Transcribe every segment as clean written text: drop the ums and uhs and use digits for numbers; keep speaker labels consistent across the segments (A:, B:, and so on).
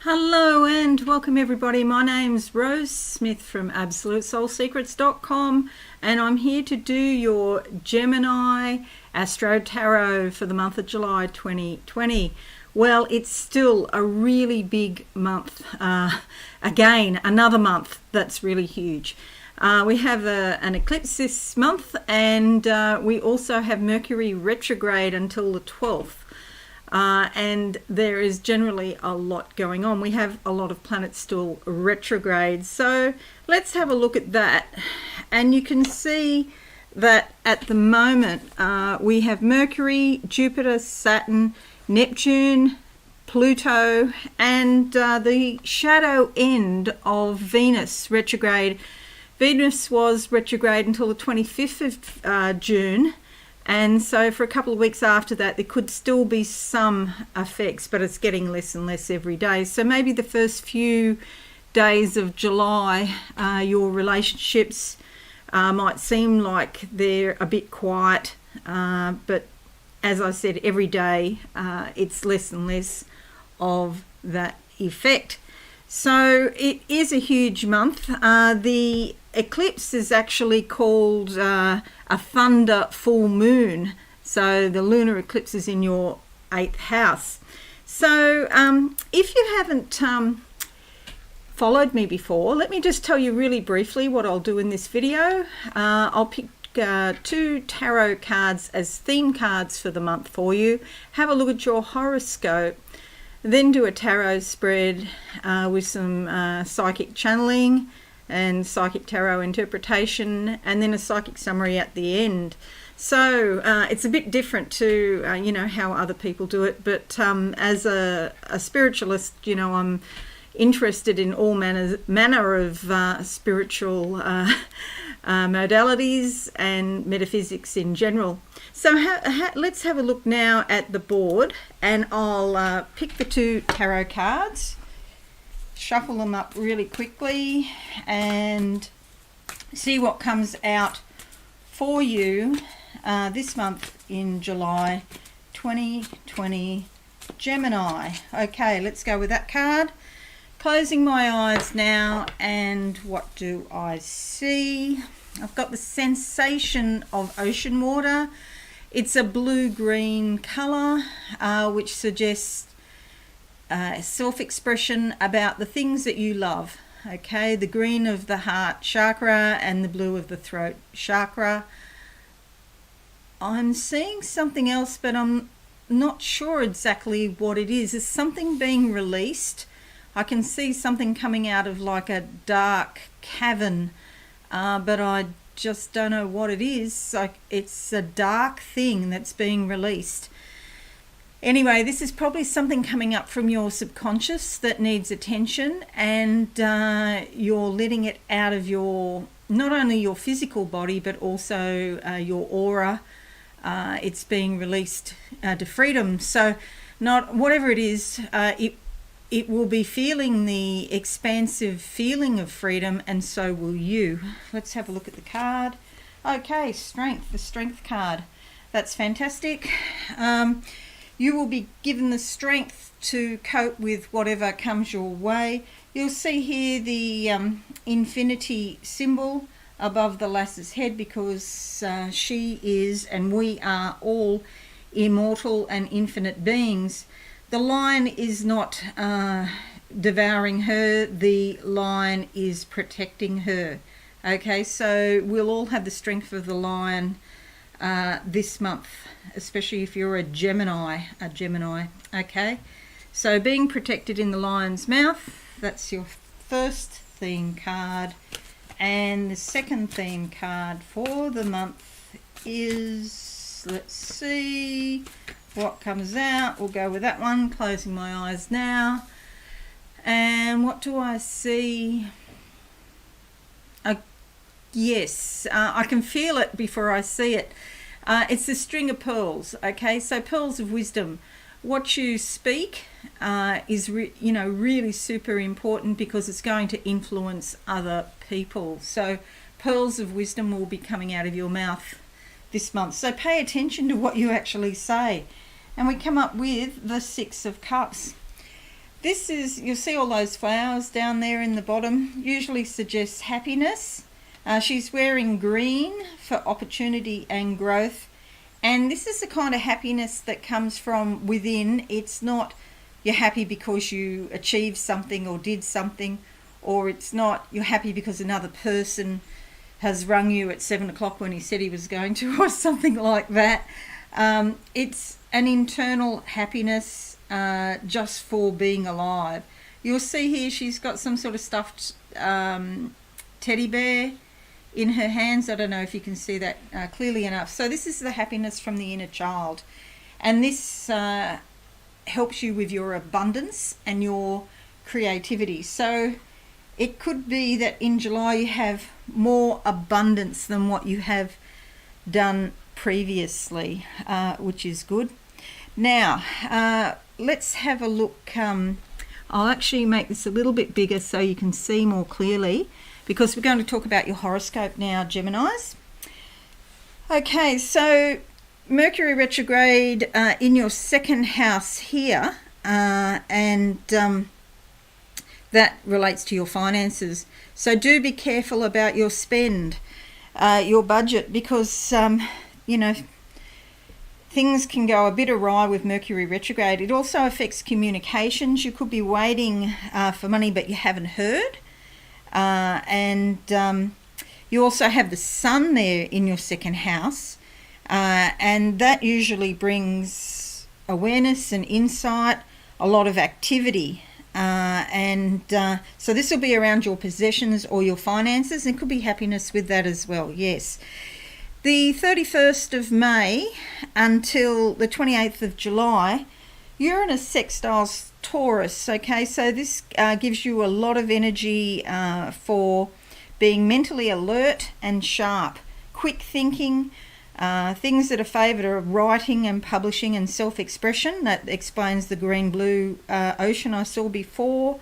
A: Hello and welcome everybody. My name's Rose Smith from AbsoluteSoulSecrets.com and I'm here to do your Gemini Astrotarot for the month of July 2020. Well, it's still a really big month. Again, another month that's really huge. We have an eclipse this month and we also have Mercury retrograde until the 12th. And there is generally a lot going on. We have a lot of planets still retrograde. So let's have a look at that. And you can see that at the moment we have Mercury, Jupiter, Saturn, Neptune, Pluto, and the shadow end of Venus retrograde. Venus was retrograde until the 25th of June. And so for a couple of weeks after that, there could still be some effects, but it's getting less and less every day. So maybe the first few days of July, your relationships might seem like they're a bit quiet. But as I said, every day it's less and less of that effect. So it is a huge month. The eclipse is actually called a thunder full moon. So the lunar eclipse is in your 8th house. So if you haven't followed me before, let me just tell you really briefly what I'll do in this video. I'll pick 2 tarot cards as theme cards for the month for you. Have a look at your horoscope. Then do a tarot spread with some psychic channeling and psychic tarot interpretation, and then a psychic summary at the end. So it's a bit different to how other people do it, but as a spiritualist, I'm interested in all manner of spiritual modalities and metaphysics in general. So let's have a look now at the board, and I'll pick the 2 tarot cards, shuffle them up really quickly and see what comes out for you this month in July 2020 Gemini. Okay, let's go with that card. Closing my eyes now, and what do I see? I've got the sensation of ocean water. It's a blue-green colour, which suggests self-expression about the things that you love. Okay, the green of the heart chakra and the blue of the throat chakra. I'm seeing something else, but I'm not sure exactly what it is. Is something being released? I can see something coming out of like a dark cavern, but I just don't know what it is. Like, it's a dark thing that's being released. Anyway, this is probably something coming up from your subconscious that needs attention, and you're letting it out of not only your physical body, but also your aura. It's being released to freedom. So whatever it is, it will be feeling the expansive feeling of freedom, and so will you. Let's have a look at the card. Okay, strength, the strength card. That's fantastic. You will be given the strength to cope with whatever comes your way. You'll see here the infinity symbol above the lass's head, because she is, and we are all, immortal and infinite beings. The lion is not devouring her. The lion is protecting her. Okay, so we'll all have the strength of the lion this month, especially if you're a Gemini. Okay, so being protected in the lion's mouth, that's your first theme card. And the second theme card for the month is, let's see what comes out. We'll go with that one. Closing my eyes now. And what do I see? Yes, I can feel it before I see it. It's the string of pearls. Okay, so pearls of wisdom. What you speak is really super important, because it's going to influence other people. So pearls of wisdom will be coming out of your mouth this month. So pay attention to what you actually say. And we come up with the 6 of Cups. This is, you'll see all those flowers down there in the bottom, usually suggests happiness. She's wearing green for opportunity and growth. And this is the kind of happiness that comes from within. It's not you're happy because you achieved something or did something, or it's not you're happy because another person has rung you at 7 o'clock when he said he was going to, or something like that. It's an internal happiness just for being alive. You'll see here she's got some sort of stuffed teddy bear in her hands. I don't know if you can see that clearly enough. So this is the happiness from the inner child, and this helps you with your abundance and your creativity. So it could be that in July you have more abundance than what you have done previously, which is good. Now let's have a look. I'll actually make this a little bit bigger so you can see more clearly, because we're going to talk about your horoscope now, Geminis. Okay, so Mercury retrograde in your second house here, and that relates to your finances. So do be careful about your spend, your budget, because you know, things can go a bit awry with Mercury retrograde. It also affects communications. You could be waiting for money but you haven't heard. And you also have the sun there in your second house, and that usually brings awareness and insight, a lot of activity, and so this will be around your possessions or your finances, and could be happiness with that as well. Yes, the 31st of May until the 28th of July, Uranus sextiles Taurus. Okay, so this gives you a lot of energy for being mentally alert and sharp, quick thinking. Things that are favoured are writing and publishing and self-expression. That explains the green-blue ocean I saw before.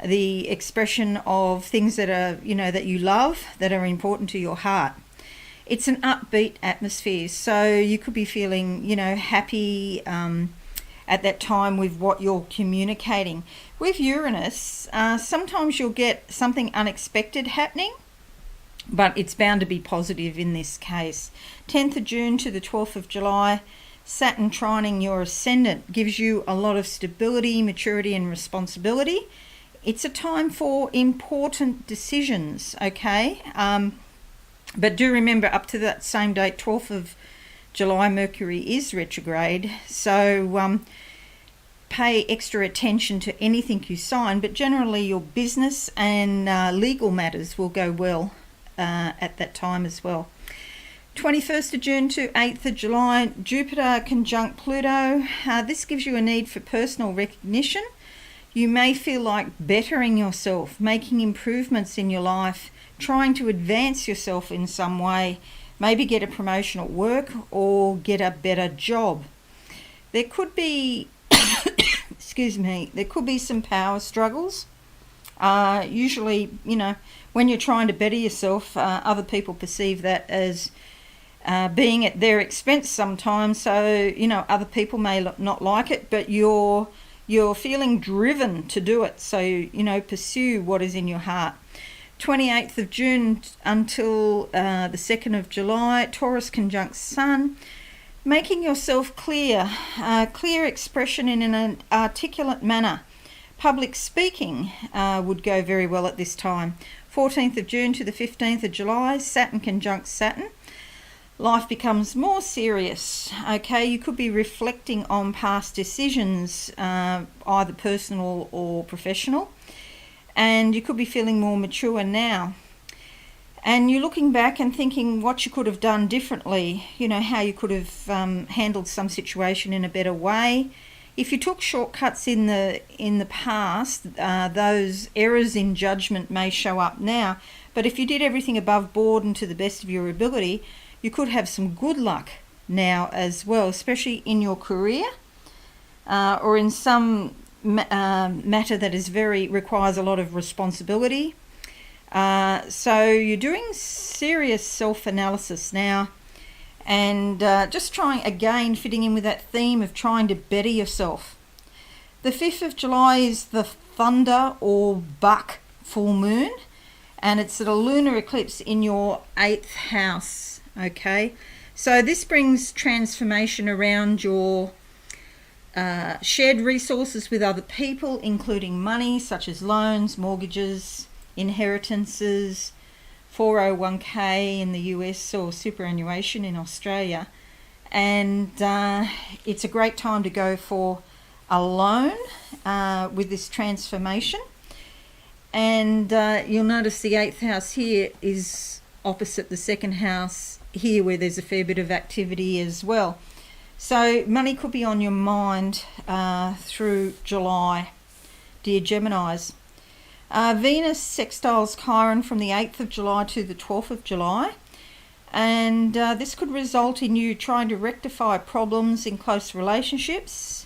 A: The expression of things that are, you know, that you love, that are important to your heart. It's an upbeat atmosphere, so you could be feeling, you know, happy at that time with what you're communicating. With Uranus, sometimes you'll get something unexpected happening, but it's bound to be positive in this case. 10th of June to the 12th of July, Saturn trining your ascendant gives you a lot of stability, maturity and responsibility. It's a time for important decisions, okay? But do remember, up to that same date, 12th of July, Mercury is retrograde, so pay extra attention to anything you sign, but generally your business and legal matters will go well at that time as well. 21st of June to 8th of July, Jupiter conjunct Pluto. This gives you a need for personal recognition. You may feel like bettering yourself, making improvements in your life, trying to advance yourself in some way, maybe get a promotion at work or get a better job. There could be, excuse me, there could be some power struggles. Usually, you know, when you're trying to better yourself, other people perceive that as being at their expense sometimes. So, you know, other people may not like it, but you're feeling driven to do it. So, you know, pursue what is in your heart. 28th of June until the 2nd of July, Taurus conjunct Sun, making yourself clear, clear expression in an articulate manner. Public speaking would go very well at this time. 14th of June to the 15th of July, Saturn conjunct Saturn. Life becomes more serious, okay? You could be reflecting on past decisions, either personal or professional. And you could be feeling more mature now. And you're looking back and thinking what you could have done differently, you know, how you could have handled some situation in a better way. If you took shortcuts in the past, those errors in judgment may show up now. But if you did everything above board and to the best of your ability, you could have some good luck now as well, especially in your career or in some matter that is requires a lot of responsibility. So you're doing serious self-analysis now, and just trying, again, fitting in with that theme of trying to better yourself. The 5th of July is the thunder or buck full moon, and it's at a lunar eclipse in your 8th house. Okay, so this brings transformation around your shared resources with other people, including money such as loans, mortgages, inheritances, 401k in the US or superannuation in Australia. And it's a great time to go for a loan with this transformation. And you'll notice the 8th house here is opposite the 2nd house here, where there's a fair bit of activity as well. So money could be on your mind through July, dear Geminis. Venus sextiles Chiron from the 8th of July to the 12th of July. And this could result in you trying to rectify problems in close relationships.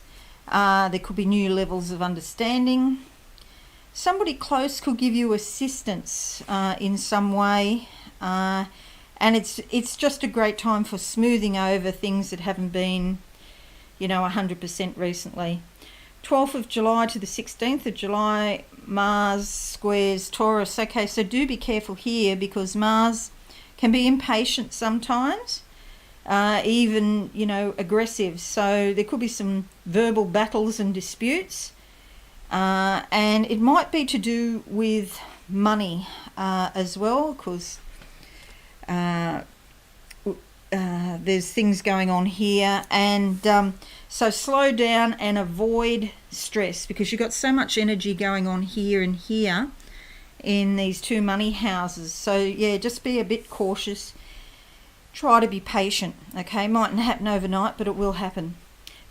A: There could be new levels of understanding. Somebody close could give you assistance in some way. And it's just a great time for smoothing over things that haven't been, 100% recently. 12th of July to the 16th of July, Mars squares Taurus. Okay, so do be careful here, because Mars can be impatient sometimes, even, aggressive. So there could be some verbal battles and disputes. And it might be to do with money as well, because there's things going on here. And so slow down and avoid stress, because you've got so much energy going on here and here in these two money houses. So yeah, just be a bit cautious. Try to be patient, okay? Mightn't happen overnight, but it will happen.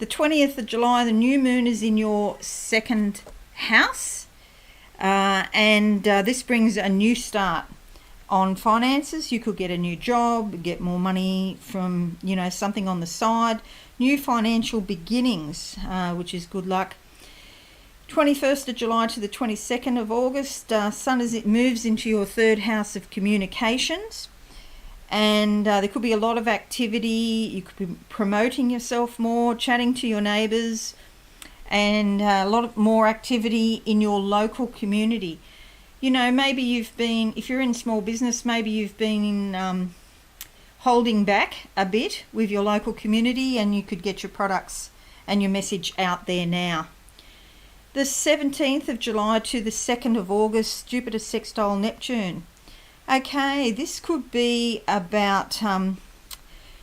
A: The 20th of July, the new moon is in your 2nd house, and this brings a new start on finances. You could get a new job, get more money from, something on the side, new financial beginnings, which is good luck. 21st of July to the 22nd of August, Sun as it moves into your 3rd house of communications. And there could be a lot of activity. You could be promoting yourself more, chatting to your neighbours, and a lot of more activity in your local community. Maybe you've been, if you're in small business, maybe you've been holding back a bit with your local community, and you could get your products and your message out there now. The 17th of July to the 2nd of August, Jupiter sextile Neptune. Okay, this could be about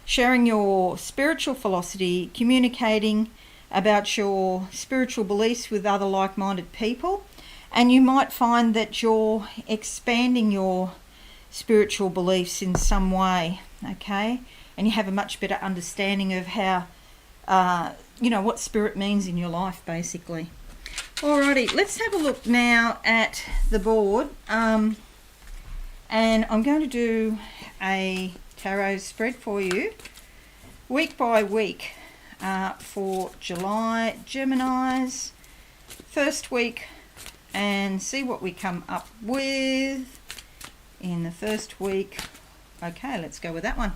A: sharing your spiritual philosophy, communicating about your spiritual beliefs with other like-minded people, and you might find that you're expanding your spiritual beliefs in some way, okay? And you have a much better understanding of how, what spirit means in your life, basically. Alrighty, let's have a look now at the board. And I'm going to do a tarot spread for you, week by week, for July Geminis, first week, and see what we come up with in the first week. Okay, let's go with that one.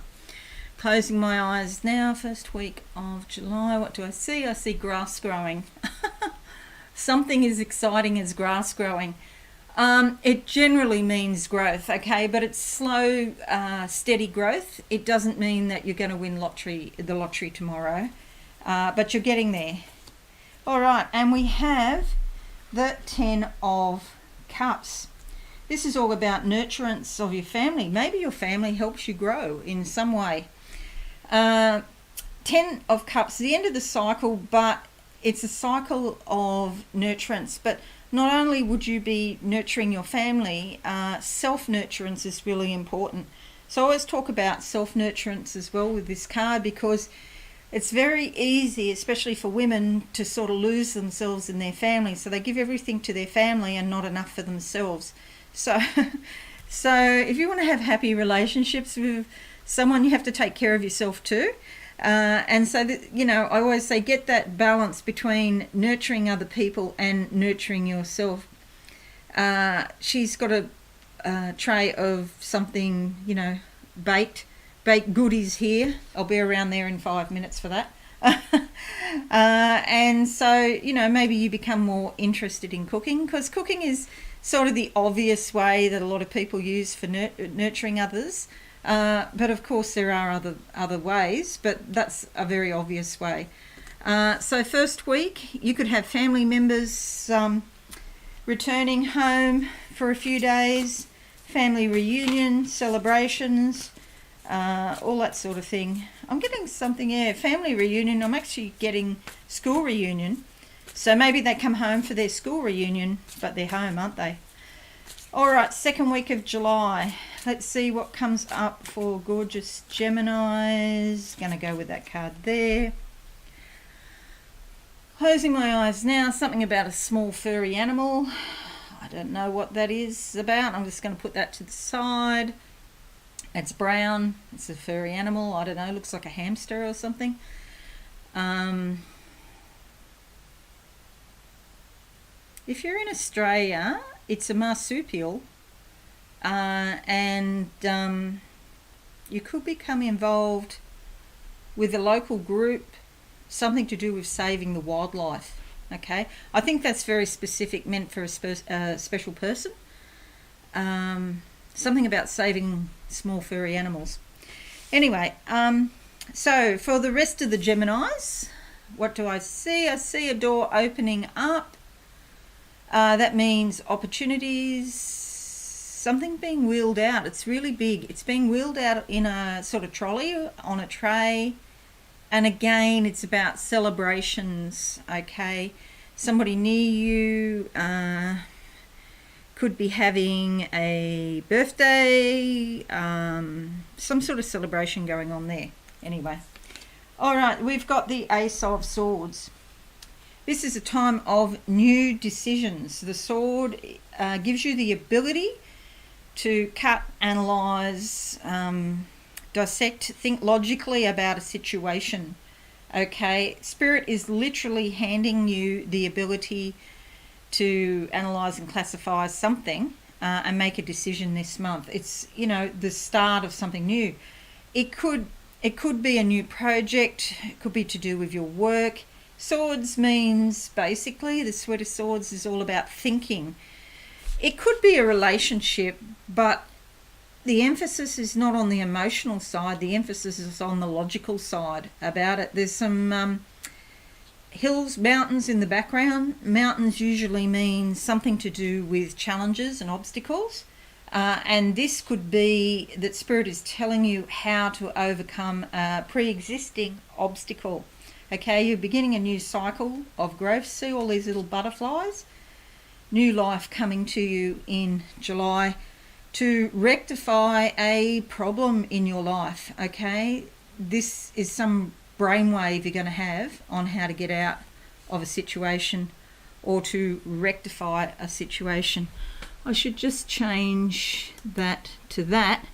A: Closing my eyes now, first week of July. What do I see? I see grass growing. Something as exciting as grass growing. It generally means growth, okay, but it's slow, steady growth. It doesn't mean that you're going to win the lottery tomorrow, but you're getting there. All right, and we have the 10 of Cups. This is all about nurturance of your family. Maybe your family helps you grow in some way. 10 of Cups, the end of the cycle, but it's a cycle of nurturance. But not only would you be nurturing your family, self-nurturance is really important. So I always talk about self-nurturance as well with this card, because it's very easy, especially for women, to sort of lose themselves in their family. So they give everything to their family and not enough for themselves. So if you want to have happy relationships with someone, you have to take care of yourself too. And so, I always say get that balance between nurturing other people and nurturing yourself. She's got a tray of something, baked goodies here. I'll be around there in 5 minutes for that. And so, you know, maybe you become more interested in cooking, because cooking is sort of the obvious way that a lot of people use for nurturing others. But of course there are other ways, but that's a very obvious way. So first week, you could have family members returning home for a few days, family reunion, celebrations, all that sort of thing. I'm getting something, family reunion. I'm actually getting school reunion. So maybe they come home for their school reunion, but they're home, aren't they? All right, second week of July. Let's see what comes up for Gorgeous Geminis. Going to go with that card there. Closing my eyes now, something about a small furry animal. I don't know what that is about. I'm just going to put that to the side. It's brown. It's a furry animal. I don't know. Looks like a hamster or something. If you're in Australia, it's a marsupial, and you could become involved with a local group, something to do with saving the wildlife. Okay, I think that's very specific, meant for a special person. Something about saving small furry animals. Anyway, so for the rest of the Geminis, what do I see? I see a door opening up. That means opportunities, something being wheeled out. It's really big. It's being wheeled out in a sort of trolley on a tray. And again, it's about celebrations, okay? Somebody near you could be having a birthday, some sort of celebration going on there. Anyway. All right, we've got the Ace of Swords. This is a time of new decisions. The sword gives you the ability to cut, analyse, dissect, think logically about a situation. Okay, Spirit is literally handing you the ability to analyse and classify something and make a decision this month. It's, you know, the start of something new. It could be a new project. It could be to do with your work. Swords means basically, the Suit of Swords is all about thinking. It could be a relationship, but the emphasis is not on the emotional side. The emphasis is on the logical side about it. There's some hills, mountains in the background. Mountains usually mean something to do with challenges and obstacles. And this could be that Spirit is telling you how to overcome a pre-existing obstacle. Okay, you're beginning a new cycle of growth. See all these little butterflies? New life coming to you in July to rectify a problem in your life, okay? This is some brainwave you're going to have on how to get out of a situation or to rectify a situation. I should just change that to that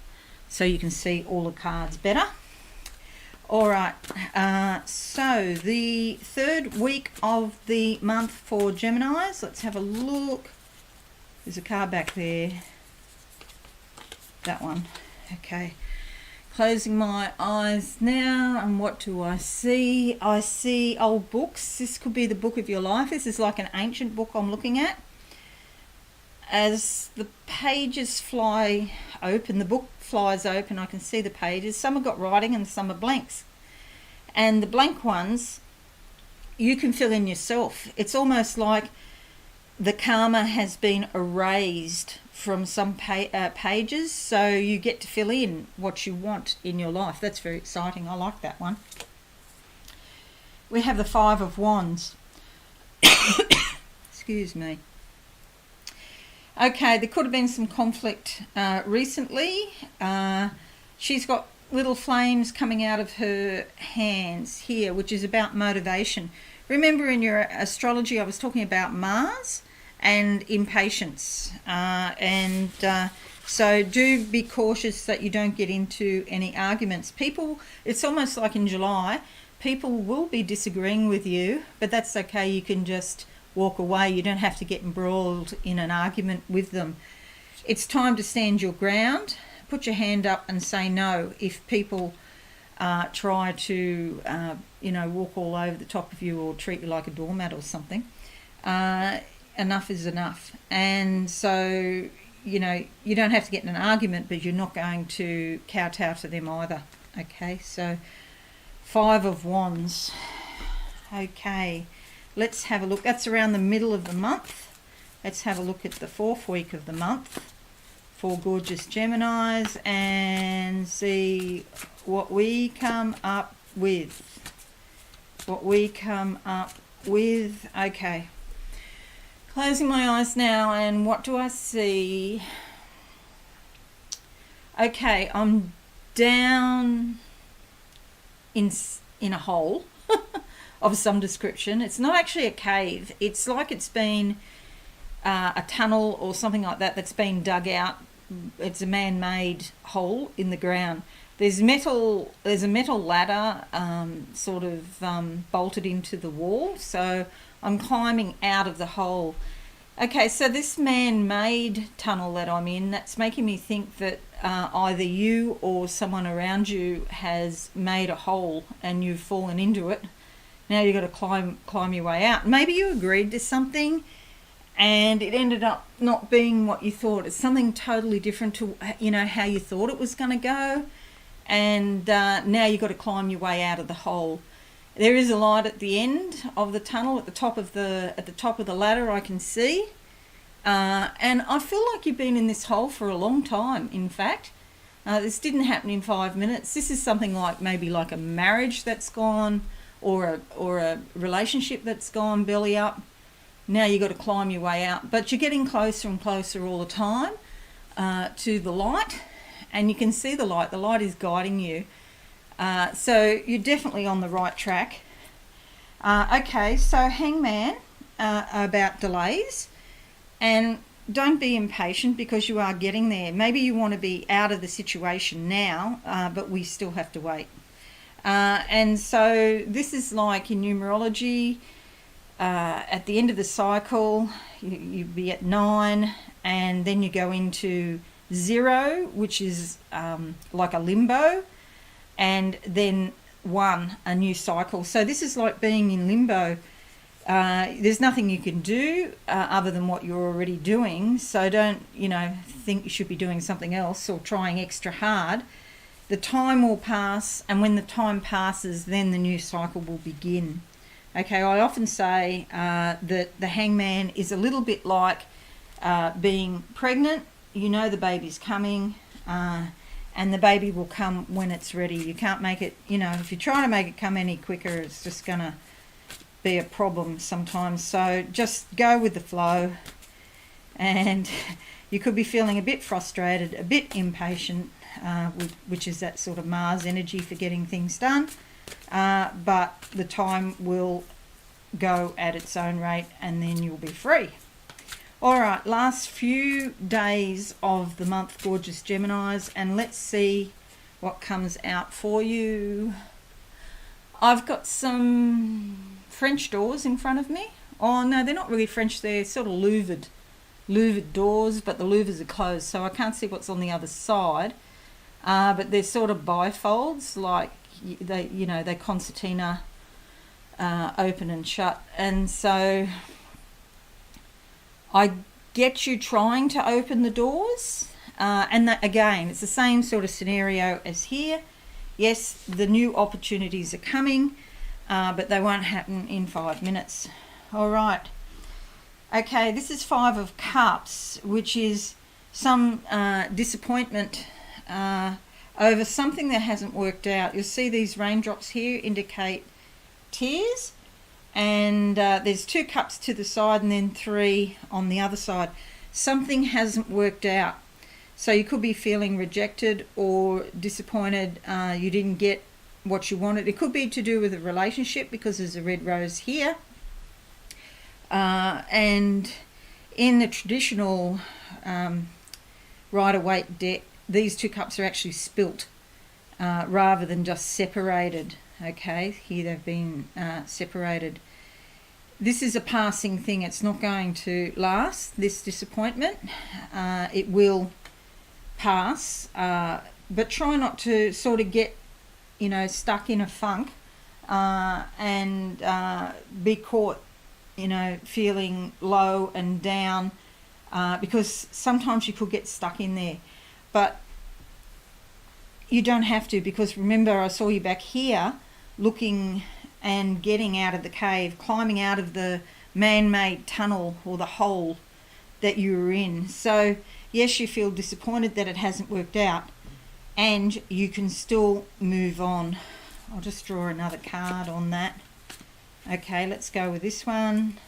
A: so you can see all the cards better. All right, so the third week of the month for Geminis. Let's have a look. There's a card back there. That one. Okay. Closing my eyes now, and what do I see? I see old books. This could be the book of your life. This is like an ancient book I'm looking at. As the pages fly open, the book flies open, I can see the pages. Some have got writing and some are blanks. And the blank ones, you can fill in yourself. It's almost like the karma has been erased from some pages, so you get to fill in what you want in your life. That's very exciting. I like that one. We have the Five of Wands. Excuse me. Okay, there could have been some conflict recently. She's got little flames coming out of her hands here, which is about motivation. Remember, in your astrology, I was talking about Mars and impatience. So do be cautious that you don't get into any arguments. People, it's almost like in July, people will be disagreeing with you, but that's okay. You can just walk away. You don't have to get embroiled in an argument with them. It's time to stand your ground. Put your hand up and say no if people try to walk all over the top of you or treat you like a doormat or something. Enough is enough. And so, you don't have to get in an argument, but you're not going to kowtow to them either. Okay, so 5 of Wands. Okay, let's have a look. That's around the middle of the month. Let's have a look at the 4th week of the month for Gorgeous Geminis and see what we come up with. Okay. Closing my eyes now, and what do I see? Okay, I'm down in a hole of some description. It's not actually a cave. It's like it's been a tunnel or something like that that's been dug out. It's a man-made hole in the ground. There's a metal ladder bolted into the wall, so I'm climbing out of the hole. Okay, so this man-made tunnel that I'm in, that's making me think that either you or someone around you has made a hole and you've fallen into it. Now you've got to climb your way out. Maybe you agreed to something and it ended up not being what you thought. It's something totally different to how you thought it was going to go, and now you've got to climb your way out of the hole. There is a light at the end of the tunnel, at the top of the ladder. I can see, and I feel like you've been in this hole for a long time. In fact, this didn't happen in 5 minutes. This is something like maybe like a marriage that's gone, or a relationship that's gone belly up. Now you've got to climb your way out, but you're getting closer and closer all the time to the light, and you can see the light. The light is guiding you. So you're definitely on the right track. Okay, so Hangman, about delays, and don't be impatient because you are getting there. Maybe you want to be out of the situation now, but we still have to wait. And so this is like in numerology, at the end of the cycle, you'd be at 9, and then you go into 0, which is like a limbo, and then 1, a new cycle. So this is like being in limbo. There's nothing you can do other than what you're already doing. So don't, think you should be doing something else or trying extra hard. The time will pass, and when the time passes, then the new cycle will begin. Okay, I often say that the Hangman is a little bit like being pregnant. The baby's coming, and the baby will come when it's ready. You can't make it, if you're trying to make it come any quicker, it's just going to be a problem sometimes. So just go with the flow, and you could be feeling a bit frustrated, a bit impatient, which is that sort of Mars energy for getting things done. But the time will go at its own rate, and then you'll be free. All right, last few days of the month, Gorgeous Geminis, and let's see what comes out for you. I've got some French doors in front of me. Oh no, they're not really French, they're sort of louvered doors, but the louvers are closed, so I can't see what's on the other side. But they're sort of bifolds, like they concertina, open and shut. And so I get you trying to open the doors, and that, again, it's the same sort of scenario as here. Yes, the new opportunities are coming, but they won't happen in 5 minutes. All right. Okay, this is 5 of Cups, which is some disappointment over something that hasn't worked out. You'll see these raindrops here indicate tears, and there's 2 cups to the side and then 3 on the other side. Something hasn't worked out. So you could be feeling rejected or disappointed. You didn't get what you wanted. It could be to do with a relationship because there's a red rose here. And in the traditional Rider-Waite deck, these 2 cups are actually spilt rather than just separated. Okay, here they've been separated. This is a passing thing. It's not going to last, this disappointment. It will pass, but try not to sort of get, stuck in a funk and be caught, feeling low and down, because sometimes you could get stuck in there. But you don't have to, because remember, I saw you back here looking and getting out of the cave, climbing out of the man-made tunnel or the hole that you were in. So yes, you feel disappointed that it hasn't worked out, and you can still move on. I'll just draw another card on that. Okay, let's go with this one.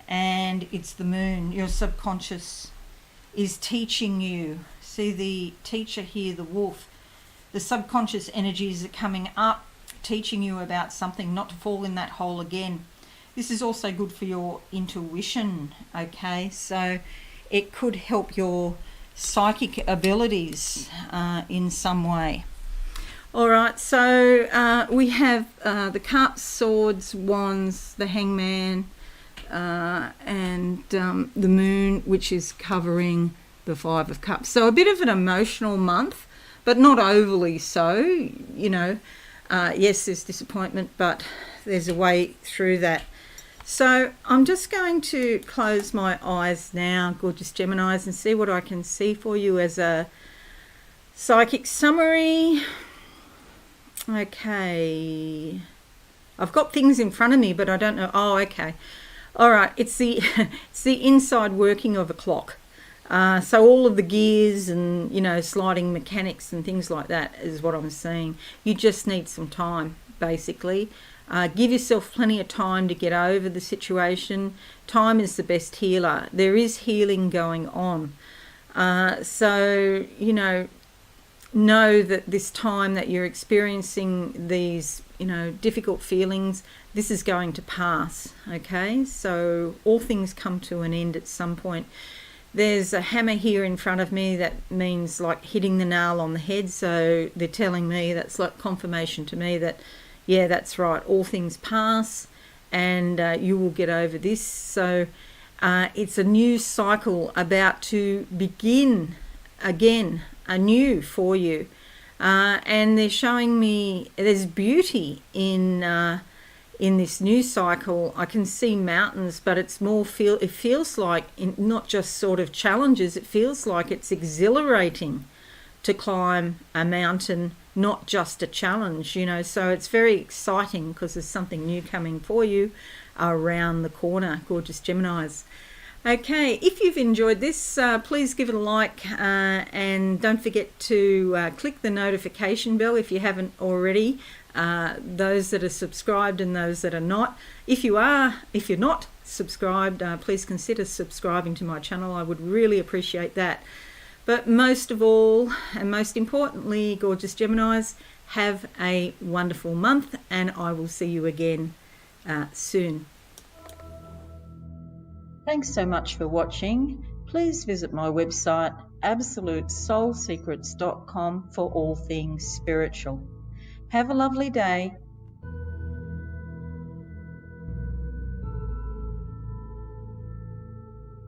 A: And it's the moon. Your subconscious is teaching you. See the teacher here, the wolf. The subconscious energies are coming up, teaching you about something, not to fall in that hole again. This is also good for your intuition, okay? So it could help your psychic abilities in some way. All right, so we have the cups, swords, wands, the hangman, and the moon, which is covering the 5 of cups. So a bit of an emotional month, but not overly so. Yes, there's disappointment, but there's a way through that. So I'm just going to close my eyes now, gorgeous Geminis, and see what I can see for you as a psychic summary. Okay, I've got things in front of me, but I don't know. Oh, okay. All right, it's the inside working of a clock. So all of the gears and, sliding mechanics and things like that is what I'm seeing. You just need some time, basically. Give yourself plenty of time to get over the situation. Time is the best healer. There is healing going on. So, know that this time that you're experiencing these, difficult feelings, this is going to pass, okay? So all things come to an end at some point. There's a hammer here in front of me that means like hitting the nail on the head. So they're telling me, that's like confirmation to me that, yeah, that's right. All things pass, and you will get over this. So it's a new cycle about to begin again, anew for you. And they're showing me there's beauty in this new cycle. I can see mountains, but it's more it feels like not just sort of challenges. It feels like it's exhilarating to climb a mountain, not just a challenge, So it's very exciting because there's something new coming for you around the corner, gorgeous Geminis. Okay, if you've enjoyed this, please give it a like, and don't forget to click the notification bell if you haven't already. Those that are subscribed and those that are not. If you're not subscribed, please consider subscribing to my channel. I would really appreciate that. But most of all, and most importantly, gorgeous Geminis, have a wonderful month, and I will see you again soon. Thanks so much for watching. Please visit my website absolutesoulsecrets.com for all things spiritual. Have a lovely day.